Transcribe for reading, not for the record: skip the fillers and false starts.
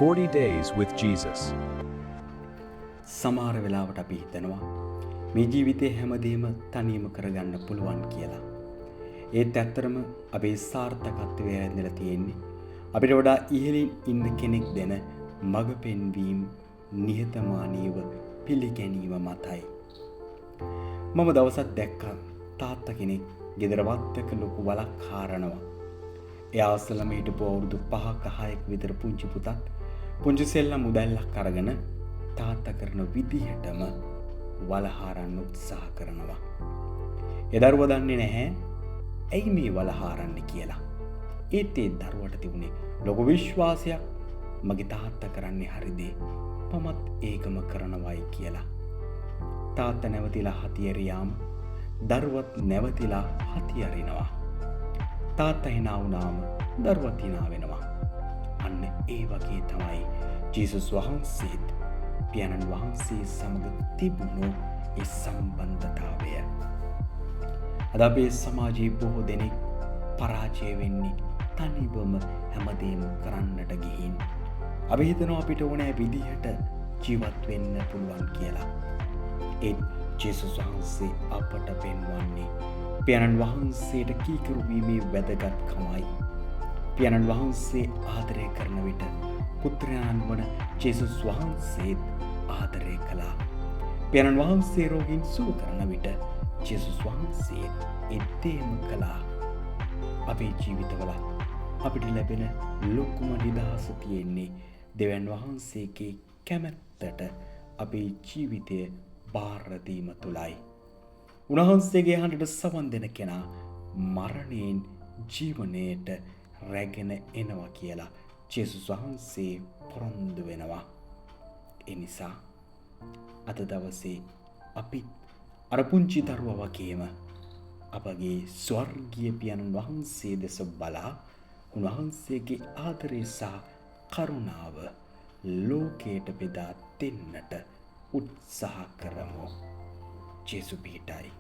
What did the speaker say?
40 Days with Jesus. සමහර වෙලාවට අපි හිතනවා මේ ජීවිතේ හැමදේම තනියම කරගන්න පුළුවන් කියලා. ඒත් ඇත්තටම අපේ සාර්ථකත්වය ඇඳලා තියෙන්නේ අපිට වඩා ඉහළින් ඉන්න කෙනෙක් දෙන මඟ පෙන්වීම නිහතමානීව පිළිගැනීම මතයි. මම දවසක් දැක්කා තාත්තා කෙනෙක් ගෙදර වත්තක ලොකු වලක් හාරනවා. එයා අසලම හිටපු අවුරුදු 5ක 6ක විතර පුංචි පුතත් පුංචි සෙල්ලම් මුදල්ලක් අරගෙන තාත්තා කරන විදිහටම වල හාරන්න උත්සාහ කරනවා. ඒ දරුවා දන්නේ නැහැ ඇයි මේ වල හාරන්නේ කියලා. ඒත් ඒ දරුවට තිබුණේ ලොකු විශ්වාසයක් මගේ තාත්තා කරන්නේ හරි දේ. මමත් ඒකම කරනවායි කියලා. තාත්තා නැවතිලා හතියරියාම දරුවත් නැවතිලා හතියරිනවා. තාත්තා hina වුණාම දරුවත් hina වෙනවා. අන්න ඒ වගේ තමයි ජේසුස් වහන්සේත් පියාණන් වහන්සේ සමග තිබුණු ඒ සම්බන්ධතාවය. අද අපේ සමාජයේ බොහෝ දෙනෙක් පරාජය වෙන්නේ තනිවම හැමදේම කරන්නට ගිහින්. අපි හිතනවා අපිට ඕනෑ විදිහට ජීවත් වෙන්න පුළුවන් කියලා. ඒත් ජේසුස් වහන්සේ අපට පෙන්වන්නේ පියාණන් වහන්සේට කීකරු වීමේ වැදගත්කමයි. පියාණන් වහන්සේ ආදරය කරන විට පුත්‍රයාණන් වන ජේසුස් වහන්සේත් ආදරය කළා. පියාණන් වහන්සේ රෝගීන් සුව කරන විට ජේසුස් වහන්සේ ඒ දේම කළා. අපේ ජීවිතවල අපිට ලැබෙන ලොකුම නිදහස තියෙන්නේ දෙවියන් වහන්සේගේ කැමැත්තට අපේ ජීවිතය බාර දීම තුලයි. උන්වහන්සේගේ හඬට සවන් දෙන කෙනා මරණයෙන් ජීවනයට රැගෙන එනවා කියලා ජේසුස් වහන්සේ පොරොන්දු වෙනවා. ඒ නිසා අද දවසේ අපි අර පුංචි දරුවා වගේම අපගේ ස්වර්ගීය පියාණන් වහන්සේ දෙස බලා උන්වහන්සේගේ ආදරය සහ කරුණාව ලෝකයට බෙදා දෙන්නට උත්සාහ කරමු. ජේසු පිහිටයි.